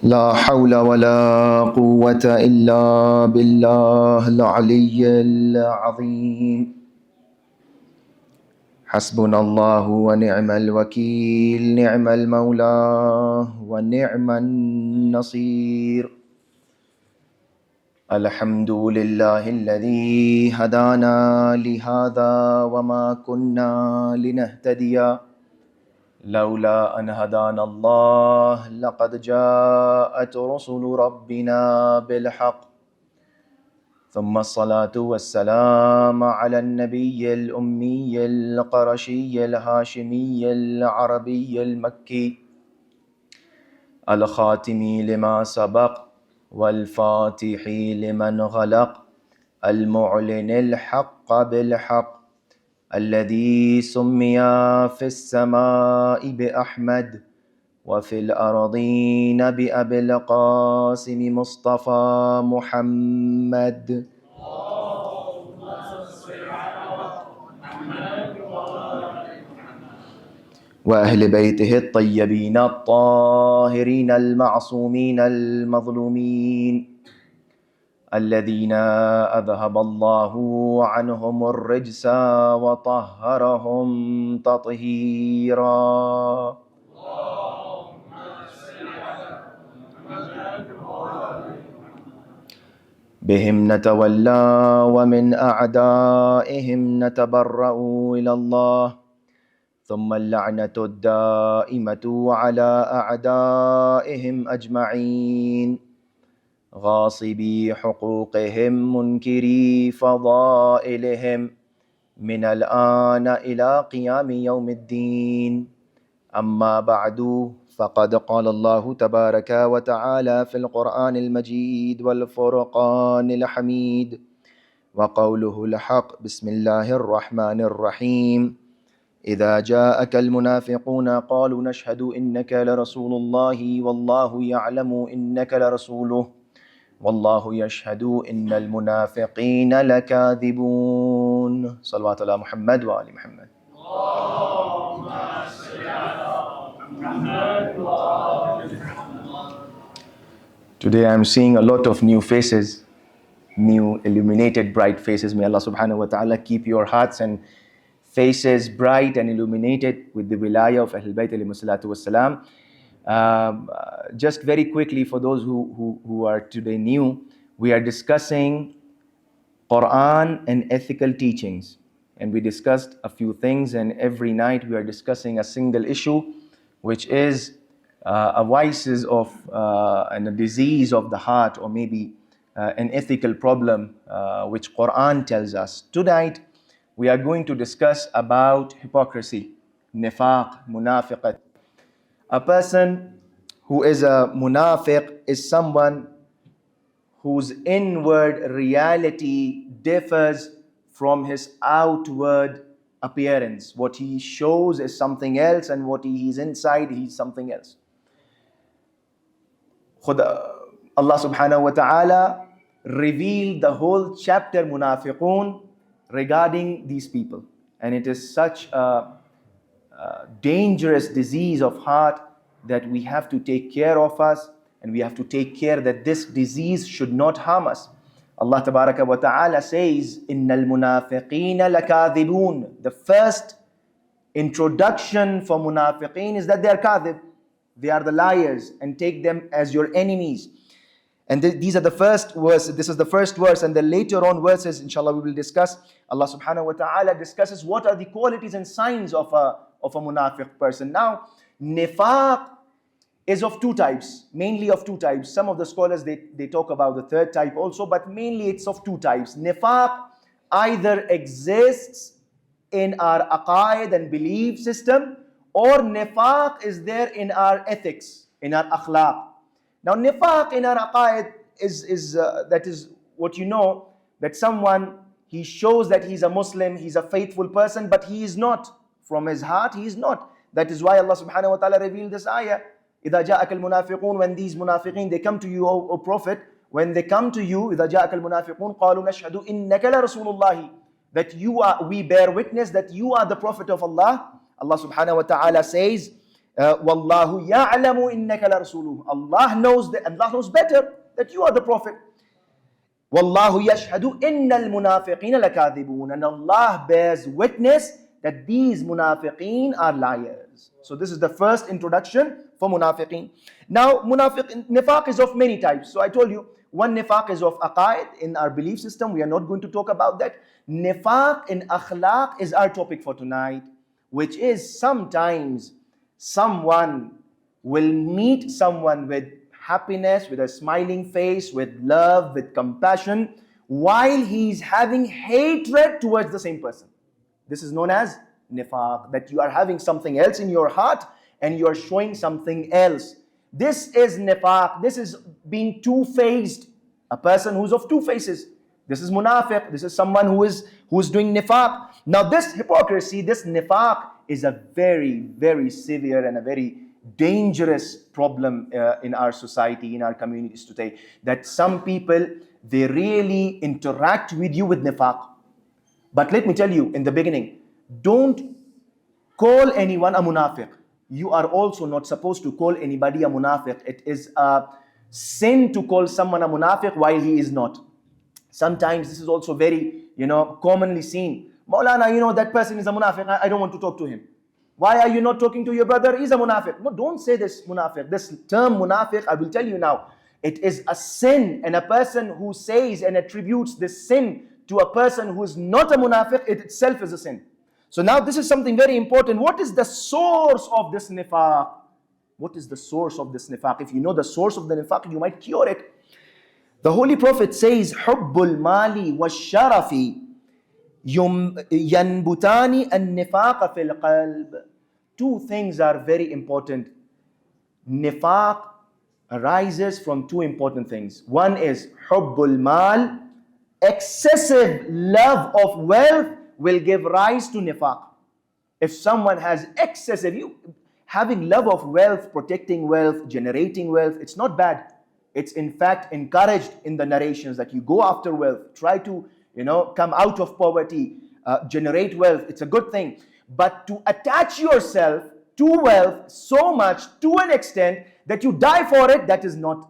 لا حول ولا قوة إلا بالله العلي العظيم. حسبنا الله ونعم الوكيل، نعم المولى ونعم النصير. الحمد لله الذي هدانا لهذا وما كنا لنهتدي لولا أن هدانا الله، لقد جاءت رسل ربنا بالحق. ثم الصلاة والسلام على النبي الأمي القرشي الهاشمي العربي المكي الخاتم لما سبق والفاتح لمن غلق، المعلن الحق بالحق، الذي سمي في السماء بأحمد وفي الأرضين بأبي القاسم مصطفى محمد. وأهل بيته الطيبين الطاهرين المعصومين المظلومين، الذين أذهب الله عنهم الرجس وطهرهم تطهيرا. بهم نتولى ومن أعدائهم نتبرأ إلى الله، ثم اللعنة الدائمة على أعدائهم أجمعين، غاصبي حقوقهم منكري فضائلهم، من الآن إلى قيام يوم الدين. أما بعد، فقد قال الله تبارك وتعالى في القرآن المجيد والفرقان الحميد وقوله الحق: بسم الله الرحمن الرحيم. إذا جاءك المنافقون قالوا نشهد إنك لرسول الله والله يعلم إنك لرسوله والله يشهد إن المنافقين لكاذبون. صلوات الله محمد وآل محمد. Today I'm seeing a lot of new faces, new illuminated bright faces. May Allah subhanahu wa ta'ala keep your hearts and faces bright and illuminated with the wilayah of Ahlul Bayt alayhi salatu wassalam. Just very quickly, for those who are today new, we are discussing Quran and ethical teachings, and we discussed a few things, and every night we are discussing a single issue, which is a vices of and a disease of the heart, or maybe an ethical problem which Quran tells us. Tonight we are going to discuss about hypocrisy, nifaq, munafiqat. A person who is a munafiq is someone whose inward reality differs from his outward appearance. What he shows is something else, and what he is inside, he's something else. Allah subhanahu wa ta'ala revealed the whole chapter Munafiqun regarding these people, and it is such a dangerous disease of heart that we have to take care of us, and we have to take care that this disease should not harm us. Allah tabaraka wa ta'ala says, Innal munafiqeen lakadhibun. The first introduction for munafiqeen is that they are kadhib. They are the liars, and take them as your enemies. And these are the first verse. This is the first verse, and the later on verses, inshallah, we will discuss. Allah subhanahu wa ta'ala discusses what are the qualities and signs of a munafiq person. Now, nifaq is of two types, mainly of two types. Some of the scholars, they talk about the third type also, but mainly it's of two types. Nifaq either exists in our aqaid and belief system, or nifaq is there in our ethics, in our akhlaq. Now, nifaq in our aqaid is that is what you know, that someone, he shows that he's a Muslim, he's a faithful person, but he is not. From his heart, he is not. That is why Allah subhanahu wa ta'ala revealed this ayah. إِذَا جَاءَكَ الْمُنَافِقُونَ. When these munafiqeen, they come to you, O Prophet, when they come to you, إِذَا جَاءَكَ الْمُنَافِقُونَ قَالُوا نَشْهَدُ إِنَّكَ لَرَسُولُ اللَّهِ. That you are, we bear witness that you are the Prophet of Allah. Allah subhanahu wa ta'ala says, Wallahu ya'lamu innaka larasuluhu. Allah knows that, Allah knows better that you are the Prophet. Wallahu yashhadu innal munafiqina lakadhibun. And Allah bears witness that these munafiqeen are liars. So this is the first introduction for munafiqeen. Now, nifaq is of many types. So I told you, one nifaq is of aqaid, in our belief system. We are not going to talk about that. Nifaq in akhlaq is our topic for tonight, which is sometimes someone will meet someone with happiness, with a smiling face, with love, with compassion, while he's having hatred towards the same person. This is known as nifaq, that you are having something else in your heart and you are showing something else. This is nifaq. This is being two-faced. A person who's of two faces. This is munafiq. This is someone who is doing nifaq. Now this hypocrisy, this nifaq is a very, very severe and a very dangerous problem in our society, in our communities today. That some people, they really interact with you with nifaq. But let me tell you in the beginning, don't call anyone a munafiq. You are also not supposed to call anybody a munafiq. It is a sin to call someone a munafiq while he is not. Sometimes this is also very, commonly seen. Maulana, that person is a munafiq. I don't want to talk to him. Why are you not talking to your brother? He's a munafiq. No, don't say this munafiq. This term munafiq, I will tell you now, it is a sin, and a person who says and attributes this sin to a person who is not a munafiq, it itself is a sin. So now this is something very important. What is the source of this nifaq? What is the source of this nifaq? If you know the source of the nifaq, you might cure it. The Holy Prophet says, Hubbul mali wa sharafi yanbutani an-nifaq fil qalb. Two things are very important. Nifaq arises from two important things. One is Hubbul mal. Excessive love of wealth will give rise to nifaq. If someone has excessive, having love of wealth, protecting wealth, generating wealth, it's not bad. It's in fact encouraged in the narrations that you go after wealth, try to, come out of poverty, generate wealth. It's a good thing. But to attach yourself to wealth so much, to an extent that you die for it, that is not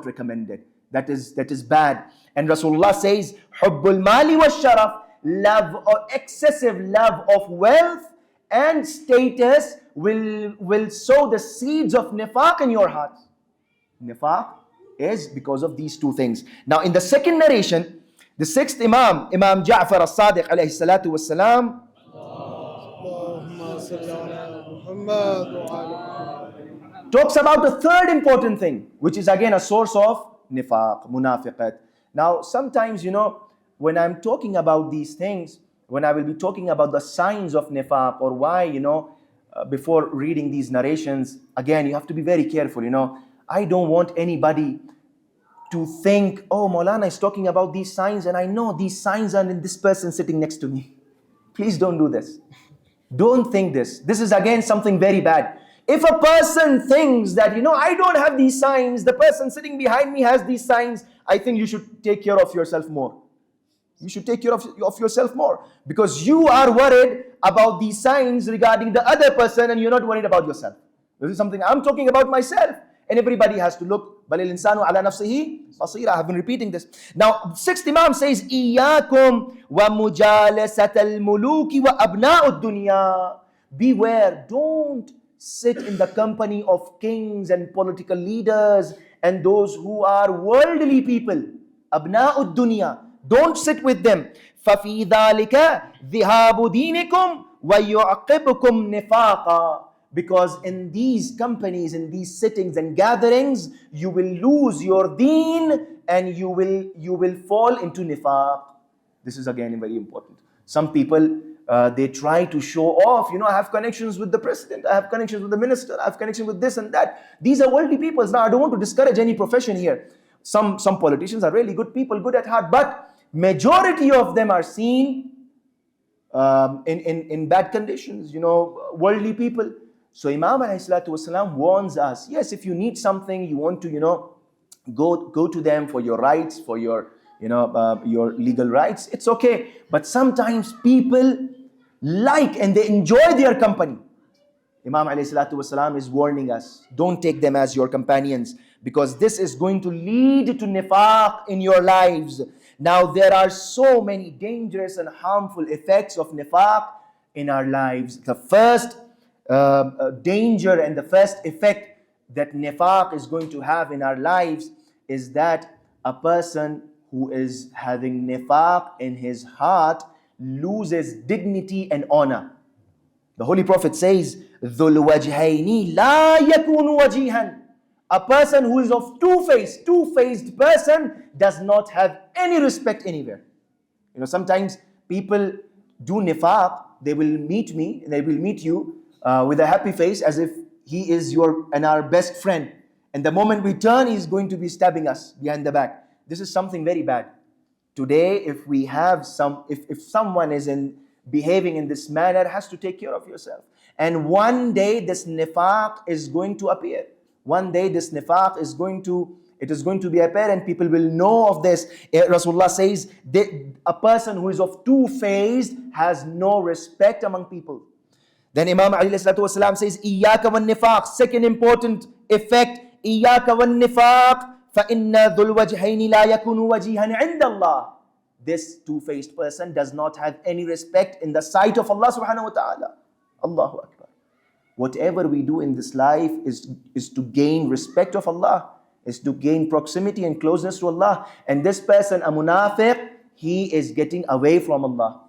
recommended. That is bad. And Rasulullah says, Hubbul mali wa sharaf, love or excessive love of wealth and status will sow the seeds of nifaq in your heart. Nifaq is because of these two things. Now in the second narration, the sixth Imam Ja'far as-Sadiq alayhi salatu wassalam, talks about the third important thing, which is again a source of nifaq, munafiqat. Now sometimes, when I'm talking about these things, when I will be talking about the signs of nifaq or why, before reading these narrations, again, you have to be very careful, I don't want anybody to think, oh, Maulana is talking about these signs and I know these signs are in this person sitting next to me. Please don't do this. Don't think this. This is again something very bad. If a person thinks that, I don't have these signs, the person sitting behind me has these signs, I think you should take care of yourself more. You should take care of yourself more, because you are worried about these signs regarding the other person and you're not worried about yourself. This is something I'm talking about myself, and everybody has to look. Balil insanu ala nafsihi basira. I have been repeating this. Now, sixth Imam says, Iyakum wa mujalasat al-muluki wa abna'ud dunya. Beware, don't sit in the company of kings and political leaders and those who are worldly people. Abna'ud dunya. Don't sit with them. فَفِي ذَلِكَ ذِهَابُ دِينِكُمْ وَيُعْقِبُكُمْ نِفَاقًا. Because in these companies, in these sittings and gatherings, you will lose your deen and you will fall into nifaq. This is again very important. Some people, they try to show off, I have connections with the president, I have connections with the minister, I have connections with this and that. These are worldly people. Now, I don't want to discourage any profession here. Some politicians are really good people, good at heart, but majority of them are seen in bad conditions, worldly people. So Imam ﷺ warns us, yes, if you need something, you want to, go to them for your rights, for your legal rights, it's okay. But sometimes people like and they enjoy their company. Imam alayhi salatu wasalam is warning us, don't take them as your companions, because this is going to lead to nifaq in your lives. Now there are so many dangerous and harmful effects of nifaq in our lives. The first danger and the first effect that nifaq is going to have in our lives is that a person who is having nifaq in his heart loses dignity and honor. The Holy Prophet says, ذُو الْوَجْهَيْنِ لَا يَكُونُ وَجِيهًا. A person who is of two-faced person does not have any respect anywhere. Sometimes people do nifaq, they will meet you with a happy face as if he is our best friend. And the moment we turn, he's going to be stabbing us behind the back. This is something very bad. Today, if someone is behaving in this manner, has to take care of yourself. And one day this nifaq is going to appear. One day this nifaq is going to be apparent. People will know of this. Rasulullah says a person who is of two-faced has no respect among people. Then Imam alayhi salatu wasalam says, Iyaka wan nifaq. Second important effect, Iyaka wan nifaq. فَإِنَّ ذُو الْوَجْهَيْنِ لَا يَكُونُ وَجِيهًا عِنْدَ اللَّهِ. This two-faced person does not have any respect in the sight of Allah subhanahu wa ta'ala. Allahu Akbar. Whatever we do in this life is to gain respect of Allah, is to gain proximity and closeness to Allah. And this person, a munafiq, he is getting away from Allah.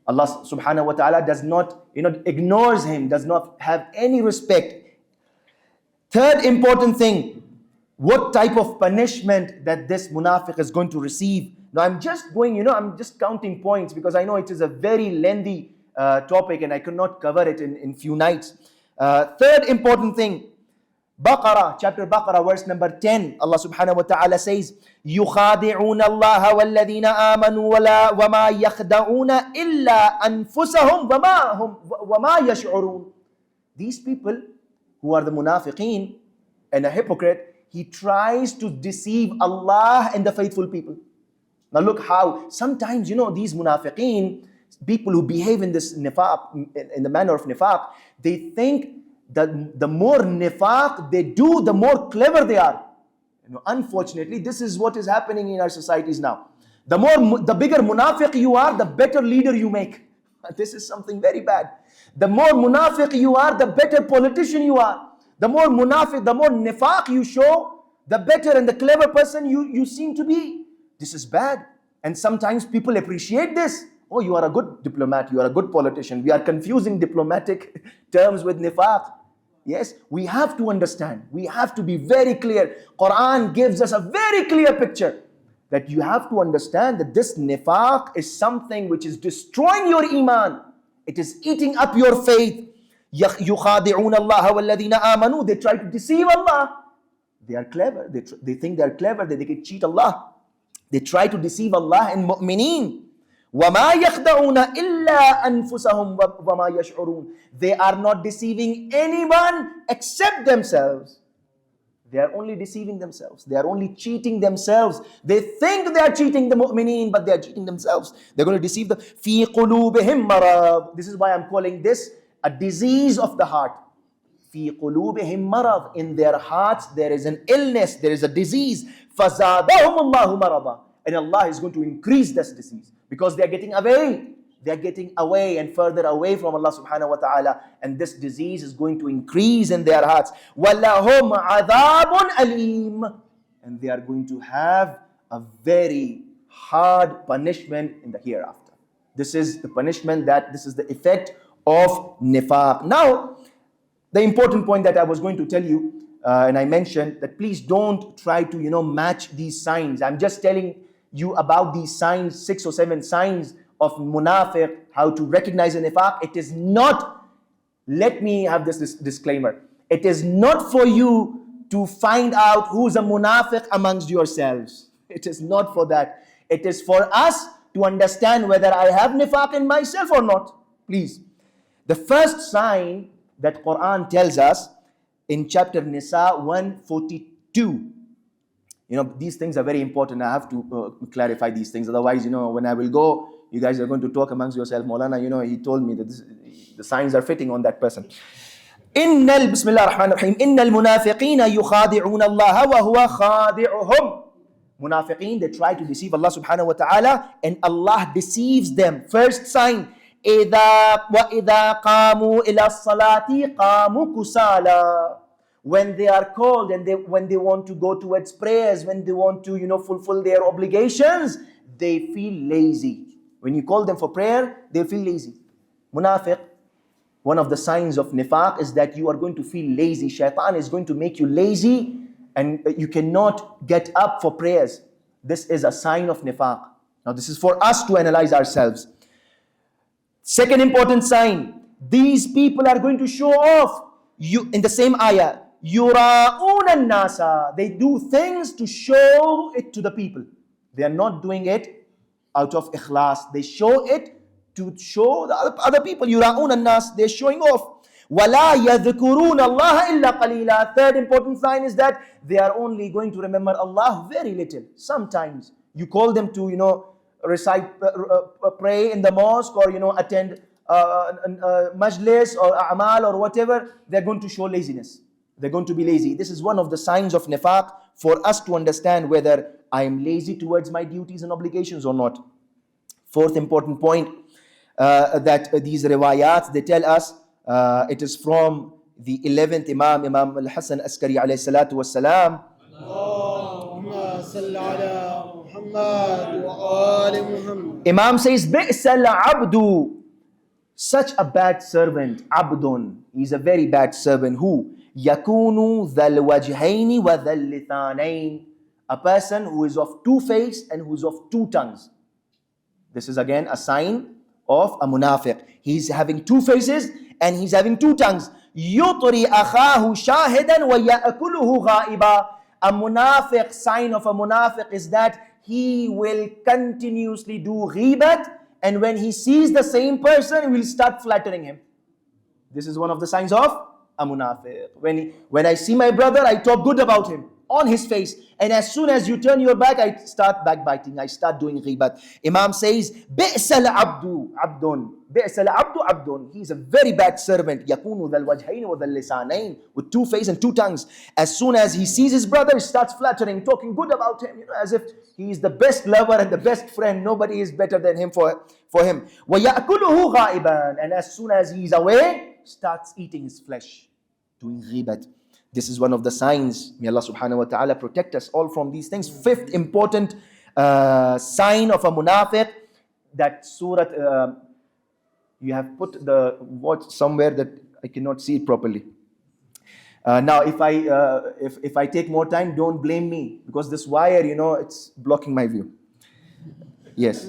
Allah subhanahu wa ta'ala does not, ignores him, does not have any respect. Third important thing, what type of punishment that this munafiq is going to receive. Now I'm just counting points because I know it is a very lengthy topic and I could not cover it in few nights. Third important thing, chapter Baqarah, verse number 10, Allah subhanahu wa ta'ala says, يُخَادِعُونَ اللَّهَ وَالَّذِينَ آمَنُوا وَمَا يَخْدَعُونَ إِلَّا أَنفُسَهُمْ وَمَا يَشْعُرُونَ. These people who are the munafiqeen and a hypocrite, he tries to deceive Allah and the faithful people. Now look how sometimes, these munafiqeen, people who behave in this nifaq, in the manner of nifaq, they think that the more nifaq they do, the more clever they are. Unfortunately, this is what is happening in our societies now. The bigger munafiq you are, the better leader you make. This is something very bad. The more munafiq you are, the better politician you are. The more munafiq, the more nifaq you show, the better and the clever person you seem to be. This is bad. And sometimes people appreciate this. Oh, you are a good diplomat, you are a good politician. We are confusing diplomatic terms with nifaq. Yes, we have to understand. We have to be very clear. Quran gives us a very clear picture that you have to understand that this nifaq is something which is destroying your iman. It is eating up your faith. يُخَادِعُونَ اللَّهَ وَالَّذِينَ آمَنُوا. They try to deceive Allah. They are clever. They think they are clever, that they can cheat Allah. They try to deceive Allah and mu'mineen. وَمَا يَخْدَعُونَ إِلَّا أَنفُسَهُمْ وَمَا يَشْعُرُونَ. They are not deceiving anyone except themselves. They are only deceiving themselves. They are only cheating themselves. They think they are cheating the mu'mineen, but they are cheating themselves. They're going to deceive them. فِي قُلُوبِهِمْ مَرَضٍ. This is why I'm calling this a disease of the heart. فِي قُلُوبِهِمْ مَرَضٍ. In their hearts there is an illness, there is a disease. فَزَادَهُمُ اللَّهُ مَرَضًا. And Allah is going to increase this disease because they are getting away. They are getting away and further away from Allah subhanahu wa ta'ala, and this disease is going to increase in their hearts. وَلَهُمْ عَذَابٌ أَلِيمٌ. And they are going to have a very hard punishment in the hereafter. This is the punishment, this is the effect of nifaq. Now, the important point that I was going to tell you, and I mentioned that please don't try to match these signs. I'm just telling you about these signs, 6 or 7 signs of munafiq, how to recognize a nifaq. It is not, let me have this disclaimer, it is not for you to find out who's a munafiq amongst yourselves. It is not for that. It is for us to understand whether I have nifaq in myself or not. Please. The first sign that Quran tells us in chapter Nisa 142. These things are very important. I have to clarify these things. Otherwise, when I will go, you guys are going to talk amongst yourself. Maulana, he told me that the signs are fitting on that person. بسم الله الرحمن الرحيم إن المنافقين يخادعون الله وهو خادعهم. Munafiqeen, they try to deceive Allah subhanahu wa ta'ala, and Allah deceives them. First sign, وَإِذَا قَامُوا إِلَى الصَّلَاةِ قَامُوا كُسَالًا. When they are called and when they want to go towards prayers, when they want to, fulfill their obligations, they feel lazy. When you call them for prayer, they feel lazy. Munafiq, one of the signs of nifaq is that you are going to feel lazy. Shaitan is going to make you lazy and you cannot get up for prayers. This is a sign of nifaq. Now this is for us to analyze ourselves. Second important sign, these people are going to show off. In the same ayah, yura'una nasa. They do things to show it to the people. They are not doing it out of ikhlas. They show it to show the other people. Yura'una nas. They're showing off. وَلَا يَذْكُرُونَ اللَّهَ إِلَّا قَلِيلًا. Third important sign is that they are only going to remember Allah very little. Sometimes you call them to, recite, pray in the mosque, or attend majlis or a'mal or whatever. They're going to show laziness. They're going to be lazy. This is one of the signs of nifaq for us to understand whether I am lazy towards my duties and obligations or not. Fourth important point, that these riwayat, they tell us, it is from the 11th Imam al-Hasan Askari alayhi salatu wassalam. Allahumma salli ala Muhammad wa ali Muhammad. Imam says, bi'sal abdu. Such a bad servant, abdun. He's a very bad servant. Who? Yakunu dhal wajhaini wa dhal lithanain. A person who is of two faces and who is of two tongues. This is again a sign of a munafiq. He's having two faces and he's having two tongues. Yutri akhahu shahidan wa ya'kuluhu ghaiba. A munafiq, sign of a munafiq is that he will continuously do ghibat, and when he sees the same person, he will start flattering him. This is one of the signs of a munafiq. When I see my brother, I talk good about him on his face, and as soon as you turn your back, I start backbiting, I start doing ghibat. Imam says, bi'sal abdu abdun. Bi'sal abdu abdun. He's a very bad servant. Yakunu dhal wajhayn wa dhal lisanayn. With two faces and two tongues. As soon as he sees his brother, he starts flattering, talking good about him, as if he is the best lover and the best friend. Nobody is better than him for him. Wa ya'kuluhu ghaiban. And as soon as he's away, starts eating his flesh, doing ghibat. This is one of the signs. May Allah subhanahu wa ta'ala protect us all from these things. Fifth important sign of a munafiq, that surah, you have put the watch somewhere that I cannot see it properly. Now if I take more time, don't blame me, because this wire, it's blocking my view. Yes.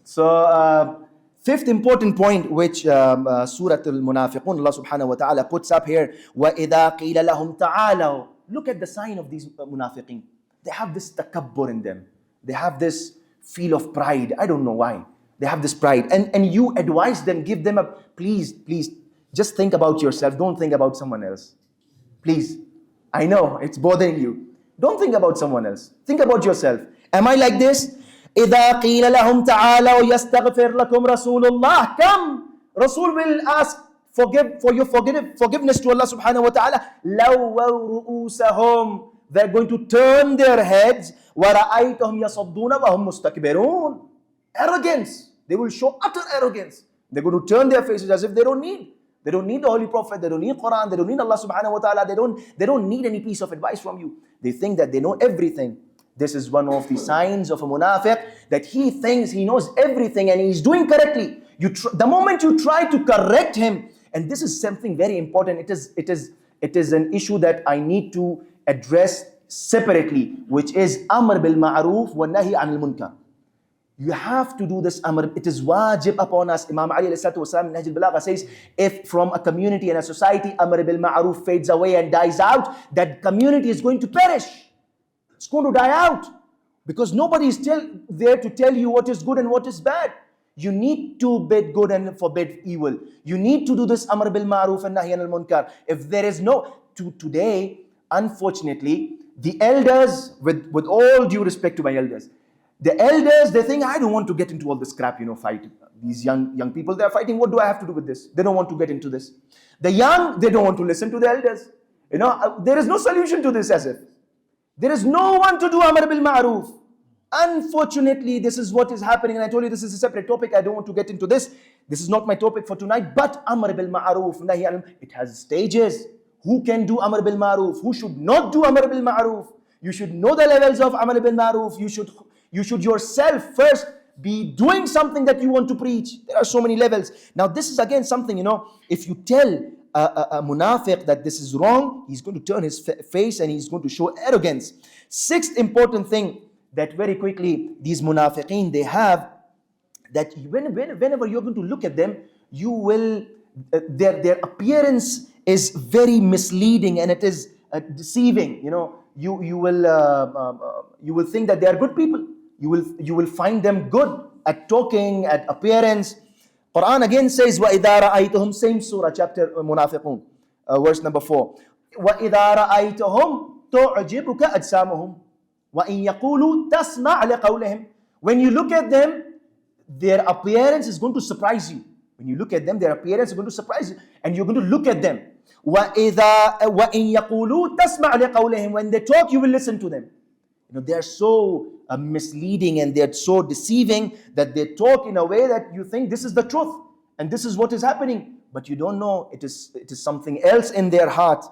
So fifth important point, which Surah Al-Munafiqun, Allah subhanahu wa ta'ala puts up here, وَإِذَا قِيلَ لَهُمْ تَعَالَوْا. Look at the sign of these munafiqeen. They have this takabbur in them. They have this feel of pride. I don't know why. They have this pride. And you advise them, give them please, just think about yourself. Don't think about someone else. Please. I know it's bothering you. Don't think about someone else. Think about yourself. Am I like this? إِذَا قِيلَ لَهُمْ تَعَالَوْا يَسْتَغْفِرْ لَكُمْ رَسُولُ اللَّهِ. Come, Rasul will ask for your forgiveness to Allah subhanahu wa ta'ala. لَوَّوْا رُؤُوسَهُمْ. They're going to turn their heads. وَرَأَيْتَهُمْ يَصَدُّونَ وَهُمْ مُسْتَكْبِرُونَ. Arrogance. They will show utter arrogance. They're going to turn their faces as if they don't need the Holy Prophet, they don't need Quran, they don't need Allah subhanahu wa ta'ala, they don't need any piece of advice from you. They think that they know everything. This is one of the signs of a munafiq, that he thinks he knows everything and he's doing correctly. The moment you try to correct him, and this is something very important, it is an issue that I need to address separately, which is amr bil ma'ruf wa nahi anil munkar. You have to do this amr. It is wajib upon us. Imam Ali alayhi salatu wasalam in Nahj al-Balagha says, if from a community and a society amr bil ma'ruf fades away and dies out, that community is going to perish. It's going to die out, because nobody is there to tell you what is good and what is bad. You need to bid good and forbid evil. You need to do this amr bil ma'ruf and nahy anil munkar. If there is today, unfortunately, the elders, with all due respect to my elders, The elders, they think, I don't want to get into all this crap, fight. These young people, they're fighting. What do I have to do with this? They don't want to get into this. The young, they don't want to listen to the elders. There is no solution to this as if. There is no one to do Amr bil Ma'ruf. Unfortunately, this is what is happening. And I told you this is a separate topic. I don't want to get into this. This is not my topic for tonight. But Amr bil Ma'ruf, Nahi anil, it has stages. Who can do Amr bil Ma'ruf? Who should not do Amr bil Ma'ruf? You should know the levels of Amr bil Ma'ruf. You should yourself first be doing something that you want to preach. There are so many levels. Now, this is again something, if you tell a munafiq that this is wrong, he's going to turn his face and he's going to show arrogance. Sixth important thing that very quickly these munafiqeen, they have, that whenever you're going to look at them, you will, their appearance is very misleading and it is deceiving. You will think that they are good people. You will find them good at talking, at appearance. Quran again says, وَإِذَا رَأَيْتُهُمْ, same surah, chapter Munafiqun, verse number 4. وَإِذَا رَأَيْتُهُمْ تُعْجِبُكَ أَجْسَامُهُمْ وَإِنْ يَقُولُوا تَسْمَعْ لِقَوْلِهِمْ. When you look at them, their appearance is going to surprise you. When you look at them, their appearance is going to surprise you. And you're going to look at them. وَإِنْ يَقُولُوا تَسْمَعْ لِقَوْلِهِمْ. When they talk, you will listen to them. They're so misleading and they're so deceiving that they talk in a way that you think this is the truth and this is what is happening, but you don't know it is something else in their heart.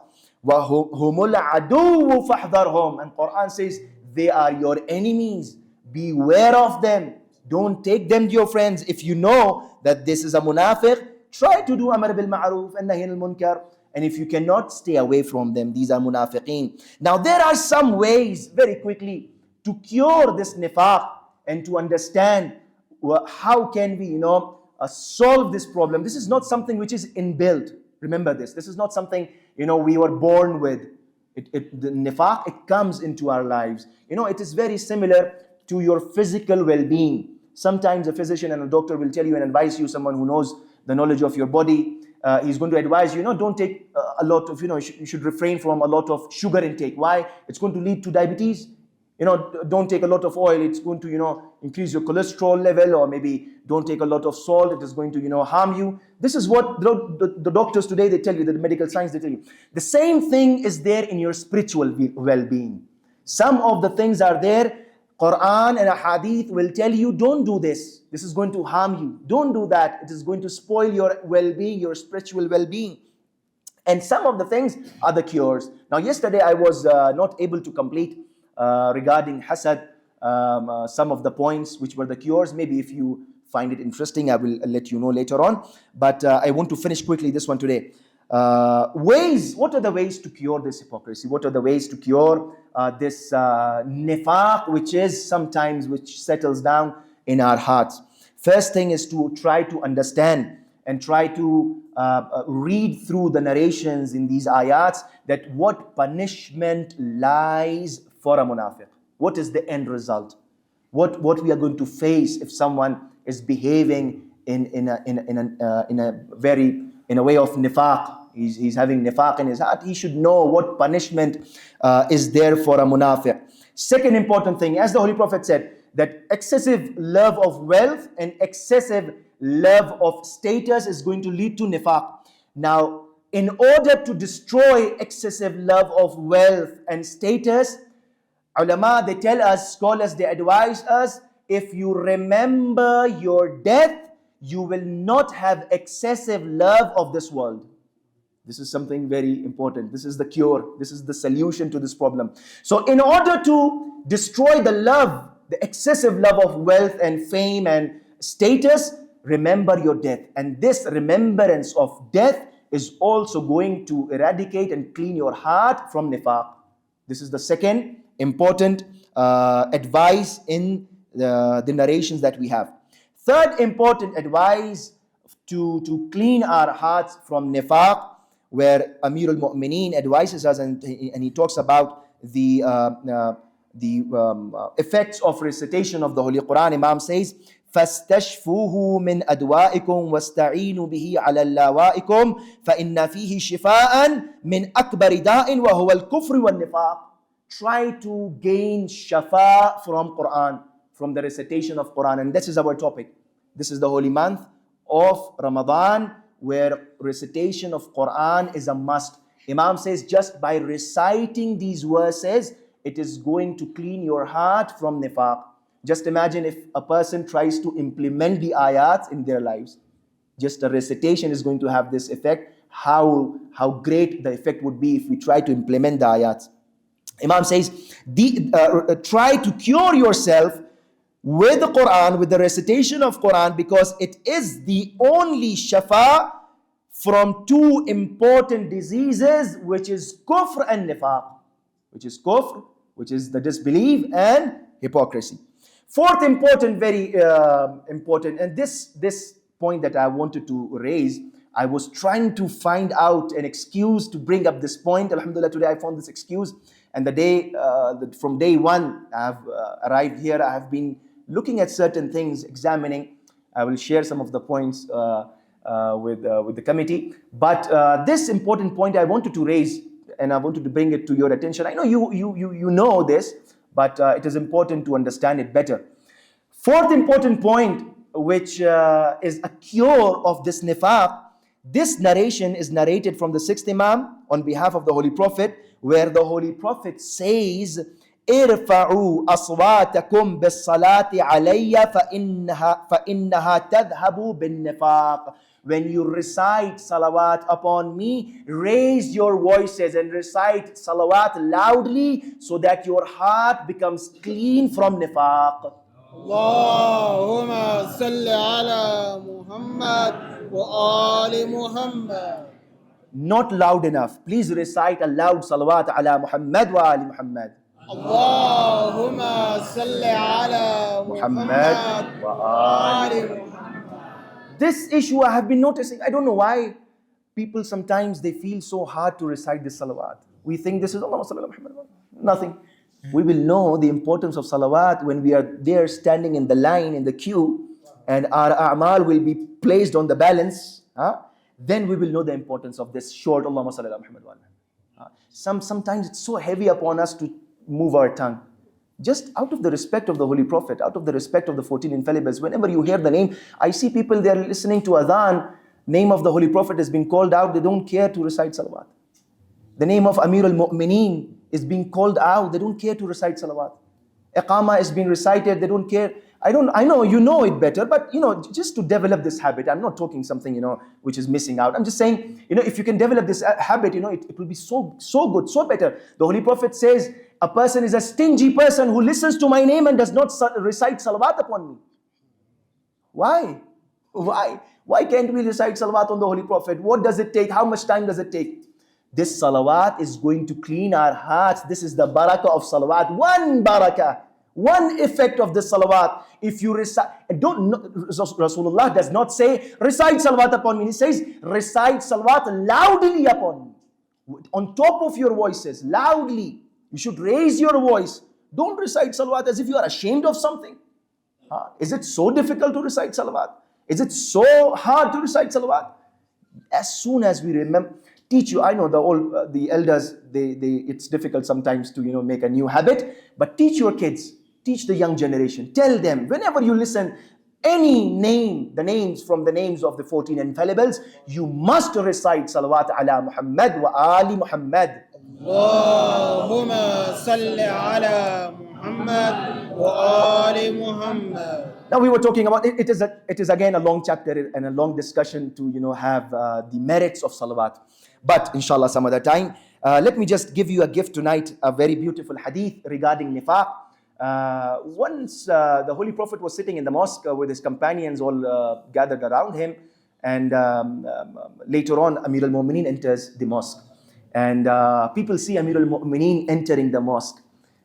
وَهُمُ الْعَدُوُّ فَاحْذَرْهُمْ. And Quran says they are your enemies. Beware of them. Don't take them to your friends. If you know that this is a munafiq, try to do Amr bil Ma'ruf and Nahy anil Munkar. And if you cannot, stay away from them. These are munafiqeen. Now there are some ways, very quickly, to cure this nifaq and to understand how can we, solve this problem. This is not something which is inbuilt. Remember this. This is not something, we were born with. The nifaq, it comes into our lives. It is very similar to your physical well-being. Sometimes a physician and a doctor will tell you and advise you, someone who knows the knowledge of your body, he's going to advise you, don't take a lot of, you should refrain from a lot of sugar intake. Why? It's going to lead to diabetes. Don't take a lot of oil. It's going to, increase your cholesterol level, or maybe don't take a lot of salt. It is going to, harm you. This is what the doctors today, they tell you, the medical science, they tell you. The same thing is there in your spiritual well-being. Some of the things are there. Quran and a hadith will tell you, don't do this. This is going to harm you. Don't do that. It is going to spoil your well-being, your spiritual well-being. And some of the things are the cures. Now, yesterday I was not able to complete regarding hasad some of the points which were the cures. Maybe if you find it interesting, I will let you know later on. But I want to finish quickly this one today. What are the ways to cure this hypocrisy? What are the ways to cure this nifaq, which settles down in our hearts? First thing is to try to understand and try to read through the narrations in these ayats, that what punishment lies for a munafiq. What is the end result? What we are going to face if someone is behaving in a way of nifaq. He's having nifaq in his heart. He should know what punishment is there for a munafiq. Second important thing, as the Holy Prophet said, that excessive love of wealth and excessive love of status is going to lead to nifaq. Now, in order to destroy excessive love of wealth and status, ulama, they tell us, scholars, they advise us, if you remember your death, you will not have excessive love of this world. This is something very important. This is the cure. This is the solution to this problem. So in order to destroy the excessive love of wealth and fame and status, remember your death. And this remembrance of death is also going to eradicate and clean your heart from nifaq. This is the second important advice in the narrations that we have. Third important advice to clean our hearts from nifaq, where Amir al-Mu'mineen advises us, and he talks about the effects of recitation of the Holy Quran. Imam says, فَاسْتَشْفُوهُ مِنْ أَدْوَائِكُمْ وَاسْتَعِينُوا بِهِ عَلَى اللَّوَائِكُمْ فَإِنَّ فِيهِ شِفَاءً مِنْ أَكْبَرِ دَاءٍ وَهُوَ الْكُفْرِ وَالنِّفَاقِ. Try to gain shafa from Quran, from the recitation of Quran. And this is our topic. This is the holy month of Ramadan, where recitation of Quran is a must. Imam says just by reciting these verses, it is going to clean your heart from nifaq. Just imagine if a person tries to implement the ayats in their lives. Just a recitation is going to have this effect. How great the effect would be if we try to implement the ayats. Imam says, try to cure yourself with the Quran, with the recitation of Quran, because it is the only shafa from two important diseases, which is kufr and nifaq. Which is kufr, which is the disbelief, and hypocrisy. Fourth important, very important, and this point that I wanted to raise, I was trying to find out an excuse to bring up this point. Alhamdulillah, today I found this excuse. And from day one, I have arrived here. I have been looking at certain things, examining. I will share some of the points with the committee. But this important point I wanted to raise, and I wanted to bring it to your attention. I know you know this, but it is important to understand it better. Fourth important point, which is a cure of this nifaq. This narration is narrated from the sixth Imam on behalf of the Holy Prophet, where the Holy Prophet says, "Irfa'u aswatakum bis-salati alayya fa'innaha tadhhabu bin-nifaq." When you recite salawat upon me, raise your voices and recite salawat loudly so that your heart becomes clean from nifaq. Allahumma salli ala Muhammad wa ali Muhammad. Not loud enough. Please recite a loud salawat ala Muhammad wa ali Muhammad. Allahumma salli ala Muhammad wa ali Muhammad. This issue I have been noticing. I don't know why people sometimes they feel so hard to recite this salawat. We think this is Allah sallallahu alaihi wasallam. Nothing. We will know the importance of salawat when we are there standing in the line, in the queue, and our a'mal will be placed on the balance. Then we will know the importance of this short Allahumma salli ala Muhammad wa ala. Sometimes it's so heavy upon us to move our tongue. Just out of the respect of the Holy Prophet, out of the respect of the 14 infallibles, whenever you hear the name, I see people, they are listening to adhan, name of the Holy Prophet is being called out, they don't care to recite salawat. The name of Amir al-Mu'mineen is being called out, they don't care to recite salawat. Iqama is being recited, they don't care. I know you know it better, but just to develop this habit, I'm not talking something, which is missing out. I'm just saying, if you can develop this habit, it will be so good, so better. The Holy Prophet says, a person is a stingy person who listens to my name and does not recite salawat upon me. Why? Why can't we recite salawat on the Holy Prophet? What does it take? How much time does it take? This salawat is going to clean our hearts. This is the barakah of salawat. One barakah. One effect of this salawat. If you recite, Rasulullah does not say, recite salawat upon me. He says, recite salawat loudly upon me. On top of your voices, loudly. You should raise your voice. Don't recite salawat as if you are ashamed of something. Is it so difficult to recite salawat? Is it so hard to recite salawat? As soon as we remember, teach you. I know the elders, it's difficult sometimes to make a new habit, but teach your kids. Teach the young generation. Tell them, whenever you listen any name, the names from the names of the 14 infallibles, you must recite salawat ala Muhammad wa ali Muhammad. Allahumma salli ala Muhammad wa ali Muhammad. Now we were talking about it is again a long chapter and a long discussion to have the merits of salawat. But inshallah some other time. Let me just give you a gift tonight, a very beautiful hadith regarding nifaq. Once the Holy Prophet was sitting in the mosque with his companions all gathered around him, and later on Amir al-Mu'mineen enters the mosque, and people see Amir al-Mu'mineen entering the mosque.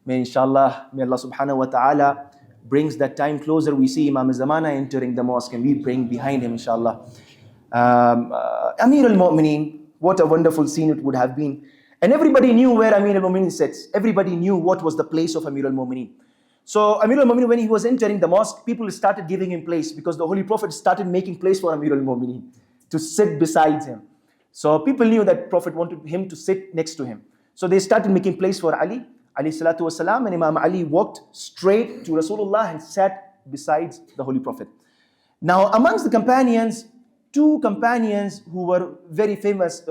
May Allah subhanahu wa ta'ala brings that time closer. We see Imam Zamana entering the mosque and we praying behind him, inshallah. Amir al-Mu'mineen, what a wonderful scene it would have been. And everybody knew where Amir al-Mu'mineen sits. Everybody knew what was the place of Amir al-Mu'mineen. So Amir al-Mu'mineen, when he was entering the mosque, people started giving him place because the Holy Prophet started making place for Amir al-Mu'mineen to sit beside him. So people knew that Prophet wanted him to sit next to him. So they started making place for Ali. alayhi salatu wasalam, and Imam Ali walked straight to Rasulullah and sat beside the Holy Prophet. Now, amongst the companions, two companions who were very famous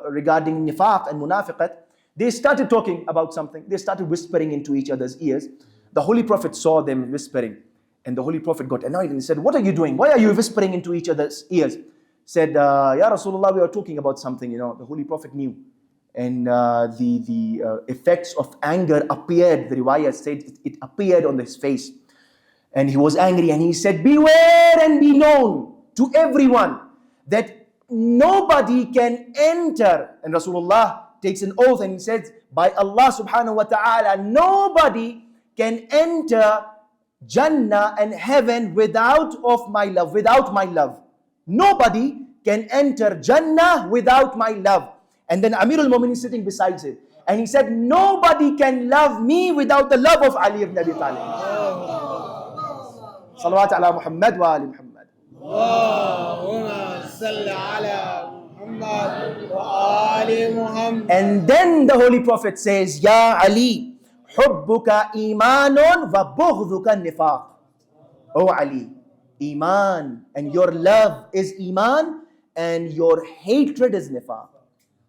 regarding nifaq and munafiqat, they started talking about something. They started whispering into each other's ears. The Holy Prophet saw them whispering, and the Holy Prophet got annoyed and he said, "What are you doing? Why are you whispering into each other's ears?" Said, "Ya Rasulullah, we are talking about something." The Holy Prophet knew. And the effects of anger appeared. The riwayah said it appeared on his face. And he was angry and he said, "Beware and be known to everyone that nobody can enter." And Rasulullah takes an oath and he says, "By Allah subhanahu wa ta'ala, nobody can enter Jannah and heaven without my love. Nobody can enter Jannah without my love." And then Amirul Mu'minin is sitting beside him. And he said, "Nobody can love me without the love of Ali ibn Abi Talib." Salawat ala Muhammad wa ali Muhammad. Allahumma salli ala Muhammad wa ali Muhammad. And then the Holy Prophet says, "Ya Ali, hubbuka imanun wa bughdhuka nifaq." Oh Ali, iman, and your love is iman, and your hatred is nifaq.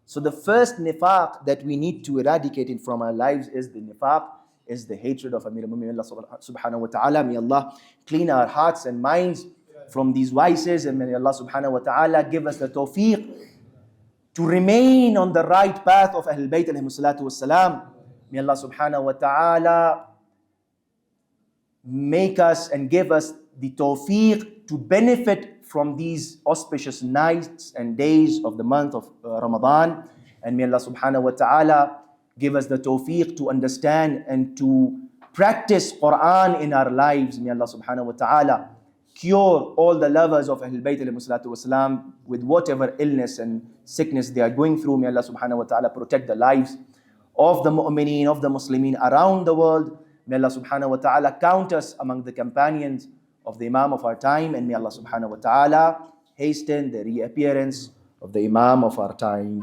So the first nifaq that we need to eradicate from our lives is the nifaq, is the hatred of Amir al-Mu'minin subhanahu wa ta'ala. May Allah clean our hearts and minds from these vices, and may Allah subhanahu wa ta'ala give us the tawfiq to remain on the right path of Ahlul Bayt alayhi salatu wassalam. May Allah subhanahu wa ta'ala make us and give us the tawfiq to benefit from these auspicious nights and days of the month of Ramadan. And may Allah subhanahu wa ta'ala give us the tawfiq to understand and to practice Quran in our lives. May Allah subhanahu wa ta'ala cure all the lovers of Ahlul Bayt alayhi salatu wasalam with whatever illness and sickness they are going through. May Allah subhanahu wa ta'ala protect the lives of the mu'mineen, of the Muslimin around the world. May Allah subhanahu wa ta'ala count us among the companions of the Imam of our time, and may Allah subhanahu wa ta'ala hasten the reappearance of the Imam of our time.